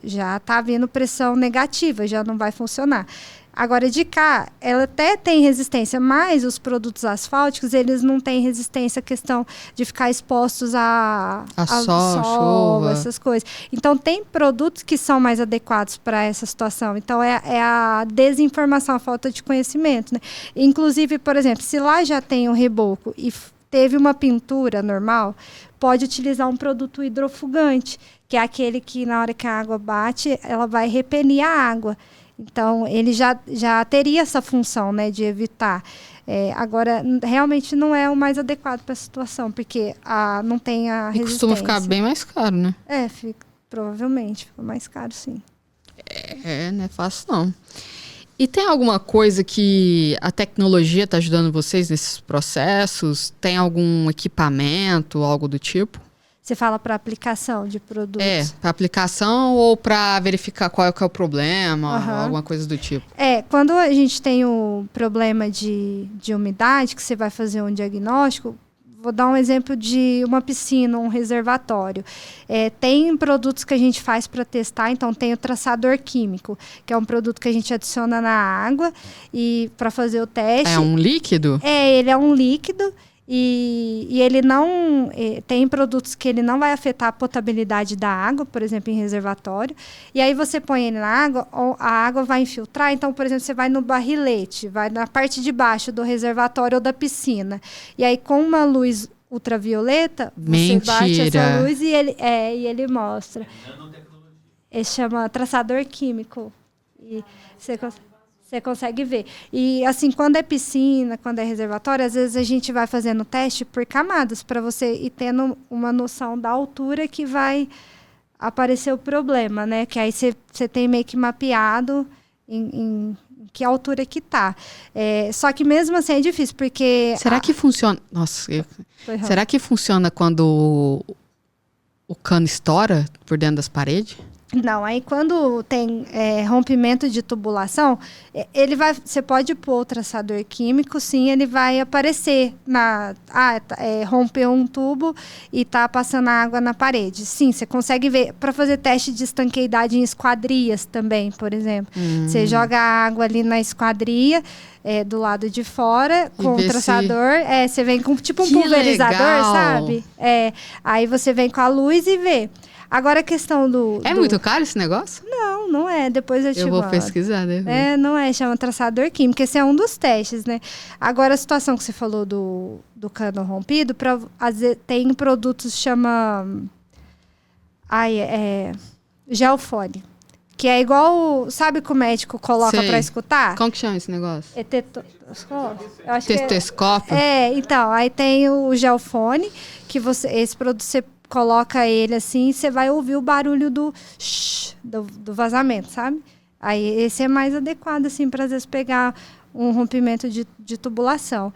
já está vindo pressão negativa, já não vai funcionar. Agora, de cá, ela até tem resistência, mas os produtos asfálticos, eles não têm resistência à questão de ficar expostos ao sol, chuva, essas coisas. Então, tem produtos que são mais adequados para essa situação. Então, é a desinformação, a falta de conhecimento, né? Inclusive, por exemplo, se lá já tem um reboco e teve uma pintura normal, pode utilizar um produto hidrofugante, que é aquele que na hora que a água bate, ela vai repelir a água. Então, ele já teria essa função, né, de evitar. Agora, realmente não é o mais adequado para a situação, porque não tem a resistência. E costuma ficar bem mais caro, né? Provavelmente fica mais caro, sim. Não é fácil não. E tem alguma coisa que a tecnologia está ajudando vocês nesses processos? Tem algum equipamento, algo do tipo? Você fala para aplicação de produtos? Para aplicação ou para verificar qual é, que é o problema, alguma coisa do tipo? Quando a gente tem o problema de umidade, que você vai fazer um diagnóstico, vou dar um exemplo de uma piscina, um reservatório. Tem produtos que a gente faz para testar, então tem o traçador químico, que é um produto que a gente adiciona na água e para fazer o teste. É um líquido? Ele é um líquido. E ele não... tem produtos que ele não vai afetar a potabilidade da água, por exemplo, em reservatório. E aí você põe ele na água, a água vai infiltrar. Então, por exemplo, você vai no barrilete, vai na parte de baixo do reservatório ou da piscina. E aí, com uma luz ultravioleta, você bate essa luz e ele mostra. Ele chama traçador químico. E você consegue ver. E, assim, quando é piscina, quando é reservatório, às vezes a gente vai fazendo teste por camadas, para você ir tendo uma noção da altura que vai aparecer o problema, né? Que aí você tem meio que mapeado em que altura que tá. Só que mesmo assim é difícil, porque... Será que funciona... Nossa, será que funciona quando o cano estoura por dentro das paredes? Não, aí quando tem rompimento de tubulação, você pode pôr o traçador químico, sim, ele vai aparecer rompeu um tubo e tá passando água na parede. Sim, você consegue ver, para fazer teste de estanqueidade em esquadrias também, por exemplo. Você joga a água ali na esquadria, do lado de fora, com o traçador. Você vem com tipo um pulverizador, legal. Sabe? Aí você vem com a luz e vê. Agora a questão do... muito caro esse negócio? Não é. Depois eu te mando. Eu vou pesquisar, né? Não é. Chama traçador químico. Esse é um dos testes, né? Agora, a situação que você falou do cano rompido, tem produtos que chama... Gelfone. Que é igual... Sabe que o médico coloca para escutar? Como que chama esse negócio? Tetoscópio? Tetoscópio? Então. Aí tem o gelfone, que esse produto você coloca ele assim e você vai ouvir o barulho do vazamento, sabe? Aí esse é mais adequado, assim, para às vezes pegar um rompimento de tubulação.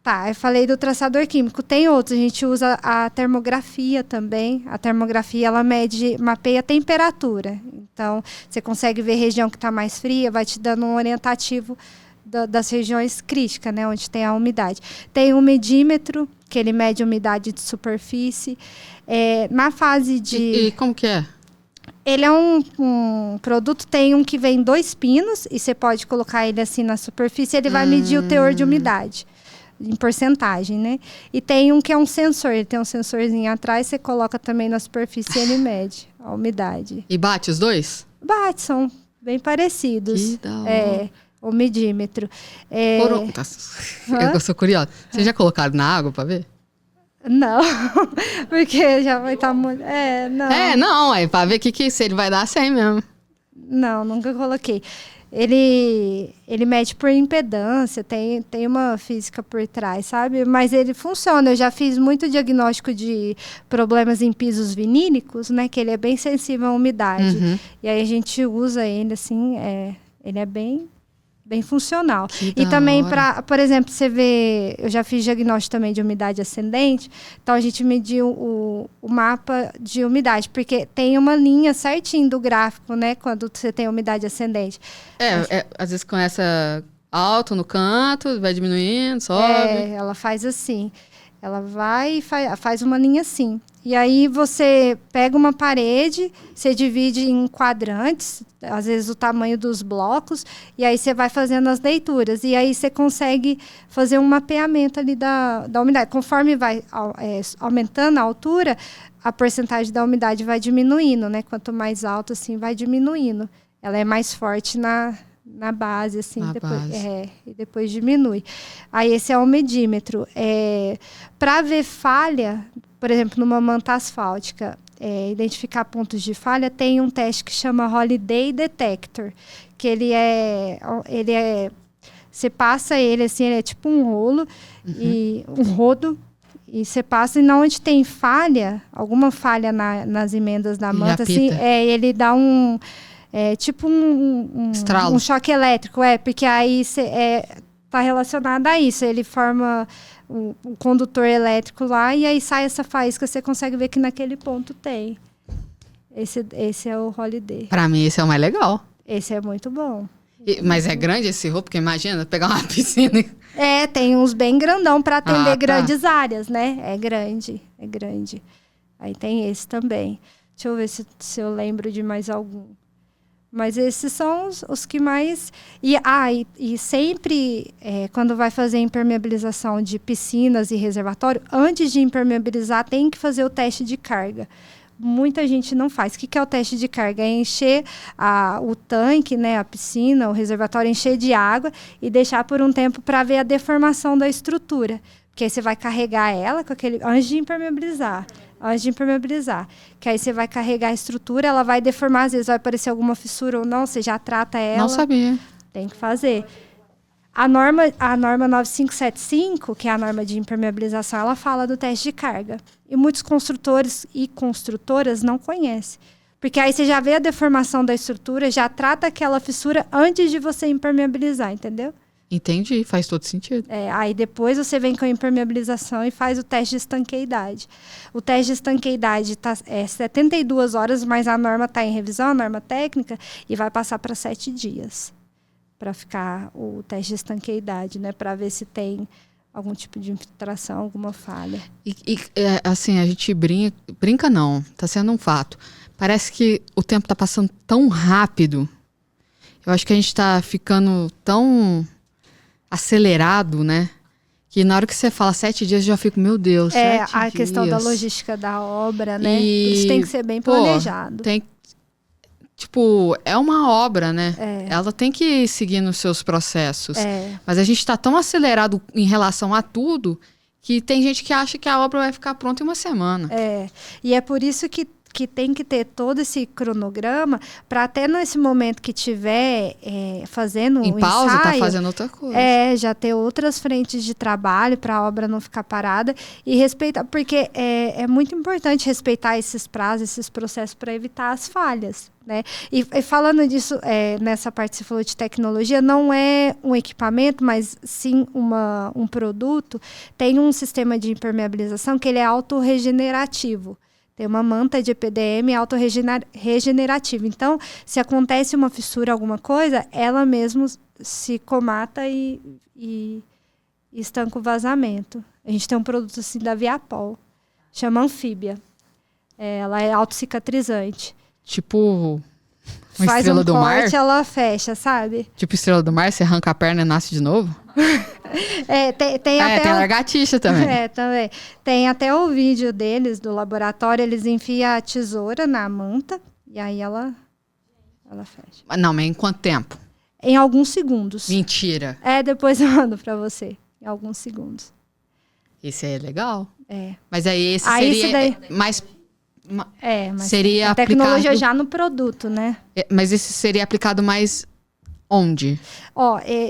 Tá, eu falei do traçador químico. Tem outros, a gente usa a termografia também. A termografia, ela mapeia a temperatura. Então, você consegue ver região que está mais fria, vai te dando um orientativo das regiões críticas, né, onde tem a umidade. Tem um medímetro, que ele mede a umidade de superfície. Na fase de... E como que é? Ele é um produto, tem um que vem 2 pinos, e você pode colocar ele assim na superfície, ele vai medir o teor de umidade, em porcentagem, né? E tem um que é um sensor, ele tem um sensorzinho atrás, você coloca também na superfície e ele mede a umidade. E bate os dois? Bate, são bem parecidos. Que da hora. O medímetro. Eu sou curiosa. Vocês já colocaram na água para ver? Não, porque já vai estar muito... não. Para ver se ele vai dar 100 mesmo. Não, nunca coloquei. Ele mede por impedância, tem uma física por trás, sabe? Mas ele funciona. Eu já fiz muito diagnóstico de problemas em pisos vinílicos, né? Que ele é bem sensível à umidade. Uhum. E aí a gente usa ele, assim, ele é bem funcional. Que E da também, hora. por exemplo, você vê, eu já fiz diagnóstico também de umidade ascendente, então a gente mediu o mapa de umidade, porque tem uma linha certinho do gráfico, né, quando você tem umidade ascendente. Às vezes começa alto no canto, vai diminuindo, sobe. Ela faz assim. Ela vai e faz uma linha assim. E aí você pega uma parede, você divide em quadrantes, às vezes o tamanho dos blocos, e aí você vai fazendo as leituras. E aí você consegue fazer um mapeamento ali da umidade. Conforme vai aumentando a altura, a porcentagem da umidade vai diminuindo, né? Quanto mais alto, assim, vai diminuindo. Ela é mais forte na base, assim, e depois diminui. Aí esse é o medímetro. Para ver falha, por exemplo, numa manta asfáltica, identificar pontos de falha, tem um teste que chama Holiday Detector, que ele é você passa ele assim, ele é tipo um rolo, e um rodo, e você passa, e onde tem falha, alguma falha nas emendas da manta, assim, ele dá um... tipo um choque elétrico, porque aí está relacionado a isso. Ele forma um condutor elétrico lá e aí sai essa faísca, você consegue ver que naquele ponto tem. Esse é o Holiday. Pra mim, esse é o mais legal. Esse é muito bom. Mas é grande esse roubo? Porque imagina, pegar uma piscina e... Tem uns bem grandão para atender tá. grandes áreas, né? É grande. Aí tem esse também. Deixa eu ver se eu lembro de mais algum. Mas esses são os que mais... E sempre, quando vai fazer impermeabilização de piscinas e reservatório, antes de impermeabilizar, tem que fazer o teste de carga. Muita gente não faz. O que é o teste de carga? É encher o tanque, né, a piscina, o reservatório, encher de água e deixar por um tempo para ver a deformação da estrutura. Porque aí você vai carregar ela com antes de impermeabilizar. Que aí você vai carregar a estrutura, ela vai deformar, às vezes vai aparecer alguma fissura ou não, você já trata ela. Não sabia. Tem que fazer. A norma 9575, que é a norma de impermeabilização, ela fala do teste de carga. E muitos construtores e construtoras não conhecem. Porque aí você já vê a deformação da estrutura, já trata aquela fissura antes de você impermeabilizar, entendeu? Entendi, faz todo sentido. Aí depois você vem com a impermeabilização e faz o teste de estanqueidade. O teste de estanqueidade tá 72 horas, mas a norma está em revisão, a norma técnica, e vai passar para 7 dias para ficar o teste de estanqueidade, né? Para ver se tem algum tipo de infiltração, alguma falha. Assim, a gente brinca não, está sendo um fato. Parece que o tempo está passando tão rápido. Eu acho que a gente está ficando tão... acelerado, né? Que na hora que você fala 7 dias, eu já fico, meu Deus, 7 dias. A questão da logística da obra, né? Isso tem que ser bem planejado. É uma obra, né? Ela tem que seguir nos seus processos. Mas a gente está tão acelerado em relação a tudo que tem gente que acha que a obra vai ficar pronta em uma semana. E é por isso que tem que ter todo esse cronograma para até nesse momento que tiver fazendo em pausa, ensaio, tá fazendo outra coisa. Já ter outras frentes de trabalho para a obra não ficar parada e respeitar, porque é muito importante respeitar esses prazos, esses processos para evitar as falhas, né? E falando disso, nessa parte que você falou de tecnologia, não é um equipamento, mas sim um produto. Tem um sistema de impermeabilização que ele é autorregenerativo. Tem uma manta de EPDM autorregenerativa. Então, se acontece uma fissura, alguma coisa, ela mesmo se comata e estanca o vazamento. A gente tem um produto assim da Viapol, chama Anfíbia. Ela é autocicatrizante. Tipo uma Faz estrela do mar? Corte, ela fecha, sabe? Tipo estrela do mar, você arranca a perna e nasce de novo? Tem até tem lagartixa também. Também. Tem até o vídeo deles, do laboratório, eles enfiam a tesoura na manta e aí ela fecha. Não, mas em quanto tempo? Em alguns segundos. Mentira. Depois eu mando pra você. Em alguns segundos. Esse aí é legal. Mas aí esse aí seria mais... mas seria a tecnologia aplicado... já no produto, né? Mas esse seria aplicado mais Onde?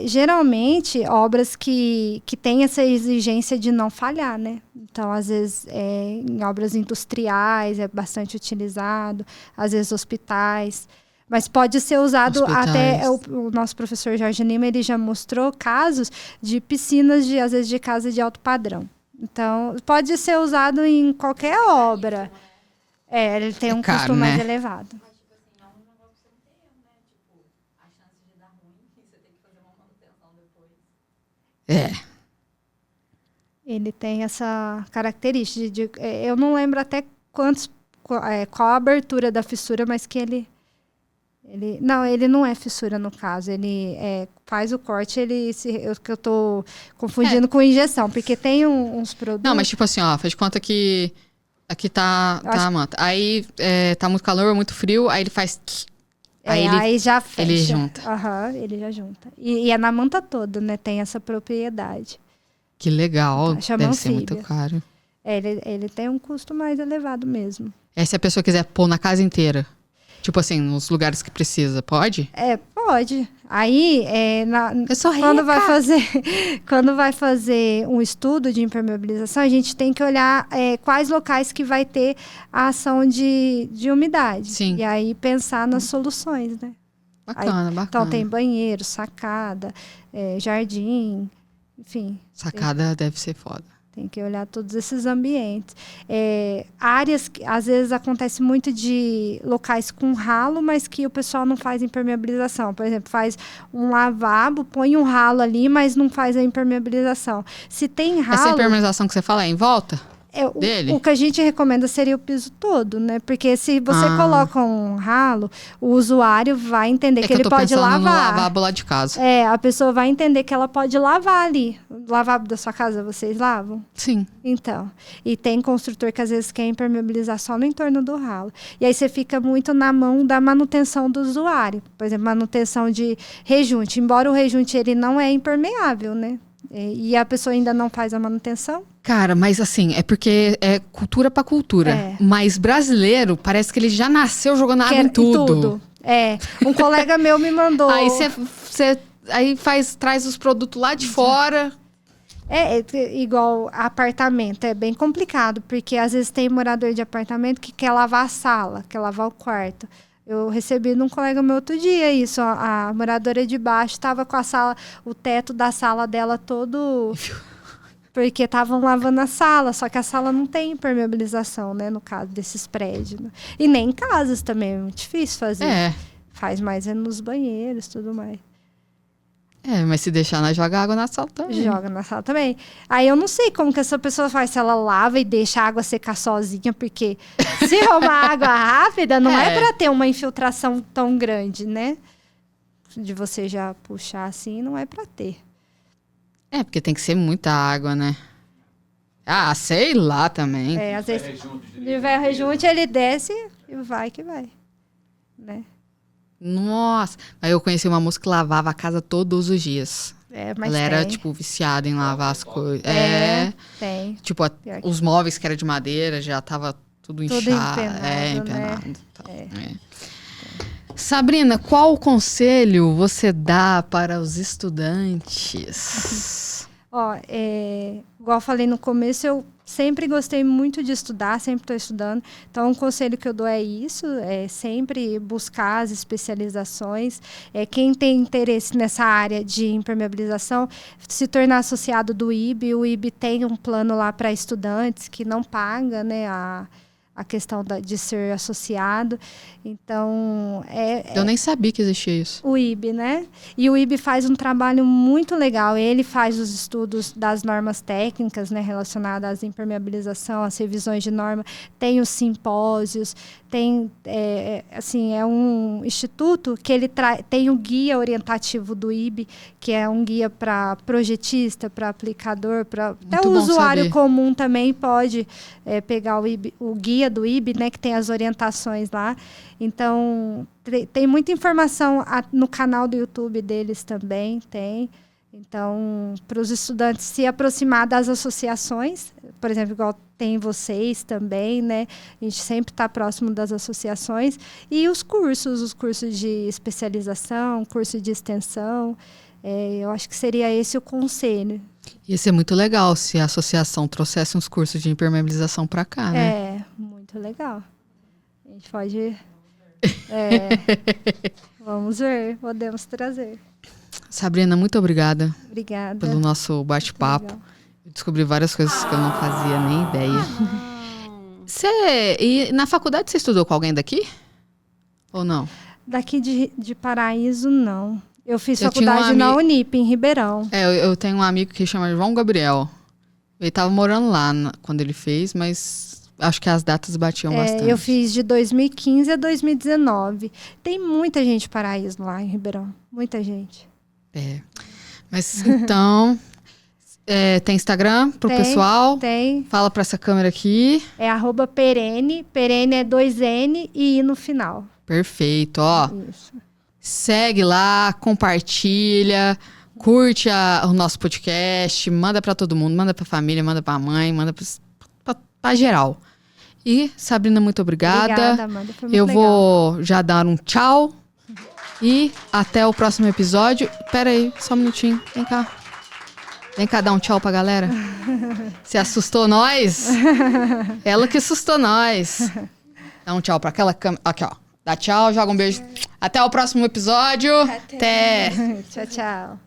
Geralmente, obras que têm essa exigência de não falhar, né? Então, às vezes, em obras industriais é bastante utilizado, às vezes hospitais. Mas pode ser usado até... O nosso professor Jorge Lima, ele já mostrou casos de piscinas, às vezes, de casa de alto padrão. Então, pode ser usado em qualquer obra. Ele tem um custo mais elevado. Ele tem essa característica eu não lembro até qual a abertura da fissura, mas que ele não é fissura no caso, ele faz o corte, eu tô confundindo com injeção, porque tem uns produtos... Não, mas tipo assim, ó, faz de conta que aqui tá a manta. Aí tá muito calor, muito frio, aí ele faz... Aí já fecha. Ele junta. Ele já junta. E é na manta toda, né? Tem essa propriedade. Que legal. Chama Deve anfíbia. ser muito caro. Ele tem um custo mais elevado mesmo. Se a pessoa quiser pôr na casa inteira, tipo assim, nos lugares que precisa, pode? Pode. Aí, Eu sou rica. Quando vai fazer um estudo de impermeabilização, a gente tem que olhar quais locais que vai ter a ação de umidade. Sim. E aí pensar nas soluções, né? Bacana. Então tem banheiro, sacada, jardim, enfim. Sacada deve ser foda. Tem que olhar todos esses ambientes. Áreas que às vezes acontece muito de locais com ralo, mas que o pessoal não faz impermeabilização. Por exemplo, faz um lavabo, põe um ralo ali, mas não faz a impermeabilização. Se tem ralo... Essa impermeabilização que você fala é em volta? Dele? O que a gente recomenda seria o piso todo, né? Porque se você coloca um ralo, o usuário vai entender que ele pode lavar. No lavabo lá de casa. A pessoa vai entender que ela pode lavar ali. O lavabo da sua casa, vocês lavam? Sim. Então, e tem construtor que às vezes quer impermeabilizar só no entorno do ralo. E aí você fica muito na mão da manutenção do usuário. Por exemplo, manutenção de rejunte. Embora o rejunte ele não é impermeável, né? E a pessoa ainda não faz a manutenção. Cara, mas assim, é porque é cultura pra cultura. Mas brasileiro, parece que ele já nasceu jogando água em tudo. Um colega meu me mandou... Aí você traz os produtos lá de fora. Igual apartamento, é bem complicado, porque às vezes tem morador de apartamento que quer lavar a sala, quer lavar o quarto. Eu recebi de um colega meu outro dia isso, a moradora de baixo estava com o teto da sala dela todo... Porque estavam lavando a sala, só que a sala não tem impermeabilização, né, no caso desses prédios. Né? E nem em casas também, é muito difícil fazer. Faz mais nos banheiros, tudo mais. Mas se deixar, nós joga água na sala também. Joga na sala também. Aí eu não sei como que essa pessoa faz, se ela lava e deixa a água secar sozinha, porque se é uma água rápida, não é para ter uma infiltração tão grande, né? De você já puxar assim, não é para ter. Porque tem que ser muita água, né? Sei lá também. Às vezes, se tiver rejunte, ele desce e vai que vai, né? Nossa, aí eu conheci uma moça que lavava a casa todos os dias. Mas ela era, tipo, viciada em lavar as coisas. Tem. Tipo, os móveis que eram de madeira já tava tudo inchado. Empenado. Né? Tá. Sabrina, qual conselho você dá para os estudantes? Igual eu falei no começo, eu sempre gostei muito de estudar, sempre estou estudando. Então, um conselho que eu dou é isso, sempre buscar as especializações. Quem tem interesse nessa área de impermeabilização, se tornar associado do IB. O IB tem um plano lá para estudantes que não paga, né, a questão de ser associado. Então, eu nem sabia que existia isso. O IB, né? E o IB faz um trabalho muito legal. Ele faz os estudos das normas técnicas, né, relacionadas à impermeabilização, às revisões de norma. Tem os simpósios, tem, é um instituto que ele tem o guia orientativo do IB, que é um guia para projetista, para aplicador, até o usuário comum também pode pegar o guia do IB, né, que tem as orientações lá. Então, tem muita informação no canal do YouTube deles também, tem. Então, para os estudantes se aproximar das associações, por exemplo, igual tem vocês também, né? A gente sempre está próximo das associações. E os cursos de especialização, curso de extensão. Eu acho que seria esse o conselho. Ia ser muito legal se a associação trouxesse uns cursos de impermeabilização para cá, né? Muito legal. A gente pode... vamos ver, podemos trazer. Sabrina, muito obrigada. Obrigada. Pelo nosso bate-papo. Eu descobri várias coisas que eu não fazia nem ideia. E na faculdade você estudou com alguém daqui? Ou não? Daqui de Paraíso, não. Eu fiz Eu faculdade na Unip, em Ribeirão. Eu tenho um amigo que chama João Gabriel. Ele estava morando lá quando ele fez, mas acho que as datas batiam bastante. Eu fiz de 2015 a 2019. Tem muita gente de Paraíso lá em Ribeirão. Muita gente. Mas então... tem Instagram pro pessoal? Tem. Fala pra essa câmera aqui. É @perene. Perene é 2N e I no final. Perfeito, ó. Isso. Segue lá, compartilha, curte o nosso podcast, manda pra todo mundo, manda pra família, manda pra mãe, manda pra geral. E, Sabrina, muito obrigada. Obrigada, Amanda. Foi muito Eu legal. vou já dar um tchau. E até o próximo episódio. Pera aí, só um minutinho. Vem cá. Vem cá dar um tchau pra galera. Você assustou nós? Ela que assustou nós. Dá um tchau pra aquela câmera. Aqui, ó. Dá tchau, joga um beijo. Até o próximo episódio. Até. Tchau, tchau.